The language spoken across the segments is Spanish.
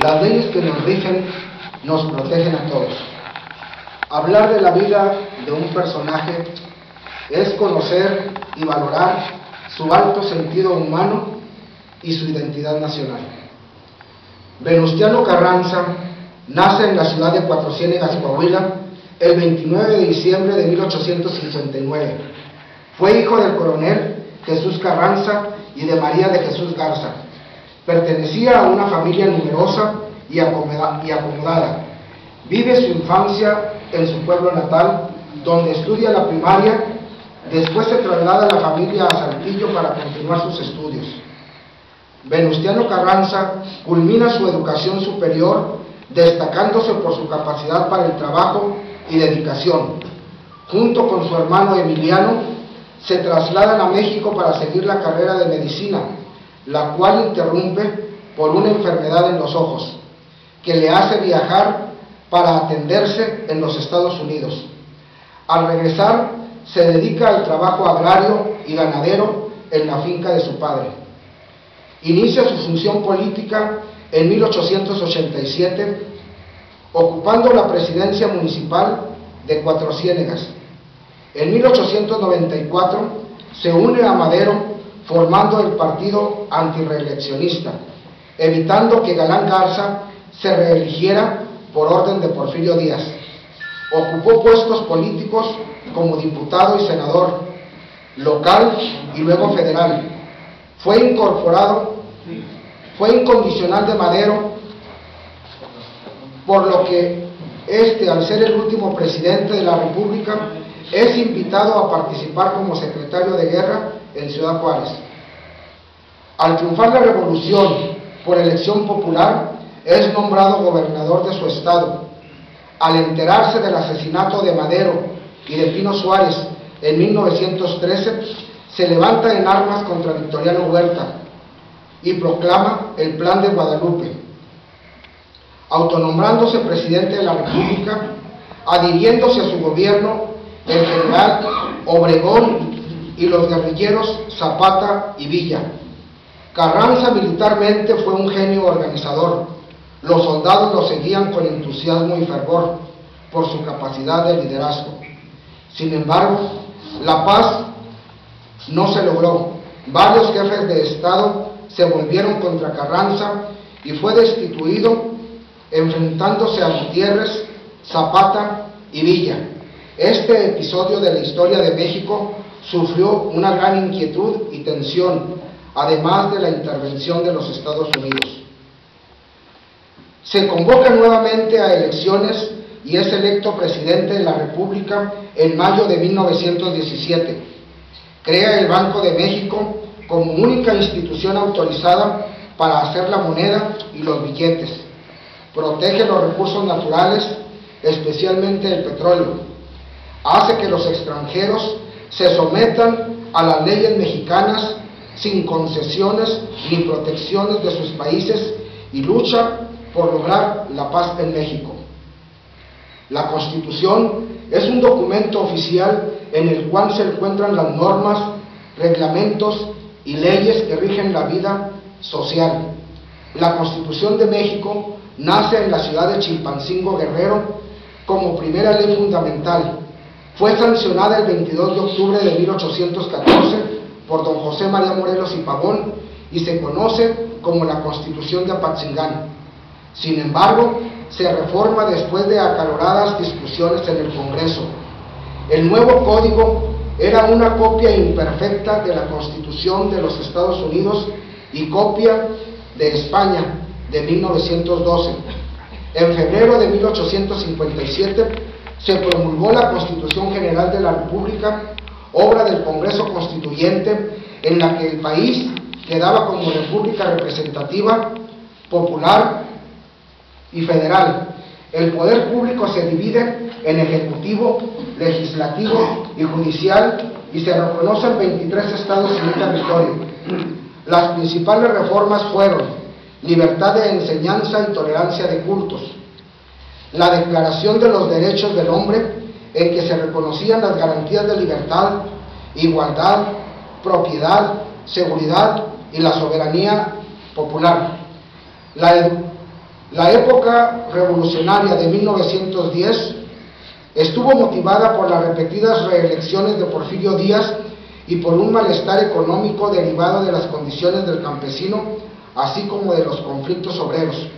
Las leyes que nos rigen nos protegen a todos. Hablar de la vida de un personaje es conocer y valorar su alto sentido humano y su identidad nacional. Venustiano Carranza nace en la ciudad de Cuatro Ciénegas, Coahuila, el 29 de diciembre de 1859. Fue hijo del coronel Jesús Carranza y de María de Jesús Garza. Pertenecía a una familia numerosa y acomodada. Vive su infancia en su pueblo natal, donde estudia la primaria. Después se traslada la familia a Saltillo para continuar sus estudios. Venustiano Carranza culmina su educación superior, destacándose por su capacidad para el trabajo y dedicación. Junto con su hermano Emiliano, se trasladan a México para seguir la carrera de medicina, la cual interrumpe por una enfermedad en los ojos, que le hace viajar para atenderse en los Estados Unidos. Al regresar, se dedica al trabajo agrario y ganadero en la finca de su padre. Inicia su función política en 1887, ocupando la presidencia municipal de Cuatro Ciénegas. En 1894 se une a Madero, formando el partido antirreeleccionista, evitando que Galán Garza se reeligiera por orden de Porfirio Díaz. Ocupó puestos políticos como diputado y senador, local y luego federal. Fue incondicional de Madero, por lo que al ser el último presidente de la República, es invitado a participar como secretario de guerra en Ciudad Juárez. Al triunfar la revolución por elección popular, es nombrado gobernador de su estado. Al enterarse del asesinato de Madero y de Pino Suárez en 1913, se levanta en armas contra Victoriano Huerta y proclama el Plan de Guadalupe, autonombrándose presidente de la República, adhiriéndose a su gobierno el general Obregón y los guerrilleros Zapata y Villa. Carranza militarmente fue un genio organizador. Los soldados lo seguían con entusiasmo y fervor por su capacidad de liderazgo. Sin embargo, la paz no se logró. Varios jefes de Estado se volvieron contra Carranza y fue destituido, enfrentándose a Gutiérrez, Zapata y Villa. Este episodio de la historia de México sufrió una gran inquietud y tensión, además de la intervención de los Estados Unidos. Se convoca nuevamente a elecciones y es electo presidente de la República en mayo de 1917. Crea el Banco de México como única institución autorizada para hacer la moneda y los billetes. Protege los recursos naturales, especialmente el petróleo. Hace que los extranjeros se sometan a las leyes mexicanas sin concesiones ni protecciones de sus países y lucha por lograr la paz en México. La Constitución es un documento oficial en el cual se encuentran las normas, reglamentos y leyes que rigen la vida social. La Constitución de México nace en la ciudad de Chilpancingo, Guerrero, como primera ley fundamental. Fue sancionada el 22 de octubre de 1814 por don José María Morelos y Pavón y se conoce como la Constitución de Apatzingán. Sin embargo, se reforma después de acaloradas discusiones en el Congreso. El nuevo código era una copia imperfecta de la Constitución de los Estados Unidos y copia de España de 1912. En febrero de 1857 se promulgó la Constitución General de la República, obra del Congreso Constituyente, en la que el país quedaba como república representativa, popular y federal. El poder público se divide en ejecutivo, legislativo y judicial y se reconocen 23 estados y un territorio. Las principales reformas fueron libertad de enseñanza y tolerancia de cultos, la Declaración de los Derechos del Hombre, en que se reconocían las garantías de libertad, igualdad, propiedad, seguridad y la soberanía popular, La época revolucionaria de 1910 estuvo motivada por las repetidas reelecciones de Porfirio Díaz y por un malestar económico derivado de las condiciones del campesino, así como de los conflictos obreros.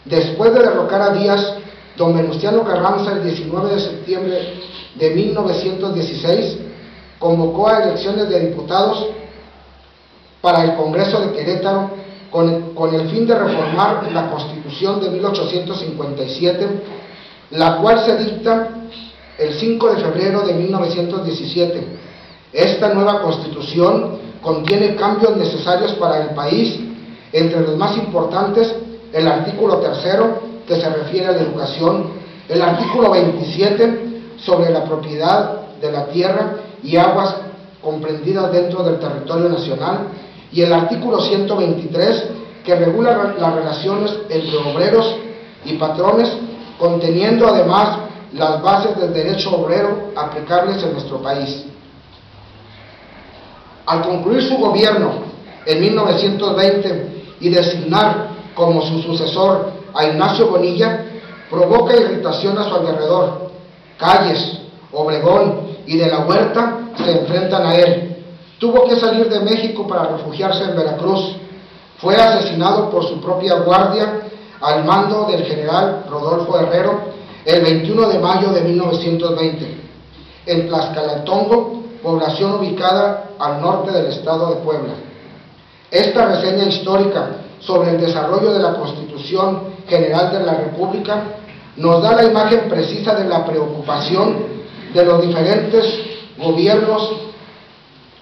Después de derrocar a Díaz, don Venustiano Carranza, el 19 de septiembre de 1916, convocó a elecciones de diputados para el Congreso de Querétaro con el fin de reformar la Constitución de 1857, la cual se dicta el 5 de febrero de 1917. Esta nueva Constitución contiene cambios necesarios para el país, entre los más importantes el artículo 3, que se refiere a la educación, el artículo 27 sobre la propiedad de la tierra y aguas comprendidas dentro del territorio nacional, y el artículo 123 que regula las relaciones entre obreros y patrones, conteniendo además las bases del derecho obrero aplicables en nuestro país. Al concluir su gobierno en 1920 y designar como su sucesor a Ignacio Bonilla, provoca irritación a su alrededor. Calles, Obregón y de la Huerta se enfrentan a él. Tuvo que salir de México para refugiarse en Veracruz. Fue asesinado por su propia guardia al mando del general Rodolfo Herrero el 21 de mayo de 1920 en Tlaxcalatongo, población ubicada al norte del estado de Puebla. Esta reseña histórica sobre el desarrollo de la Constitución General de la República nos da la imagen precisa de la preocupación de los diferentes gobiernos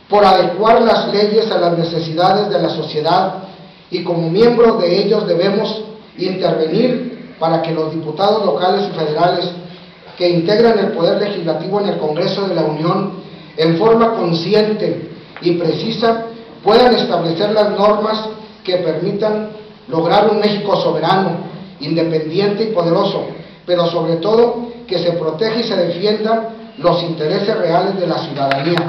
por adecuar las leyes a las necesidades de la sociedad, y como miembros de ellos debemos intervenir para que los diputados locales y federales que integran el Poder Legislativo en el Congreso de la Unión, en forma consciente y precisa, puedan establecer las normas que permitan lograr un México soberano, independiente y poderoso, pero sobre todo que se proteja y se defiendan los intereses reales de la ciudadanía.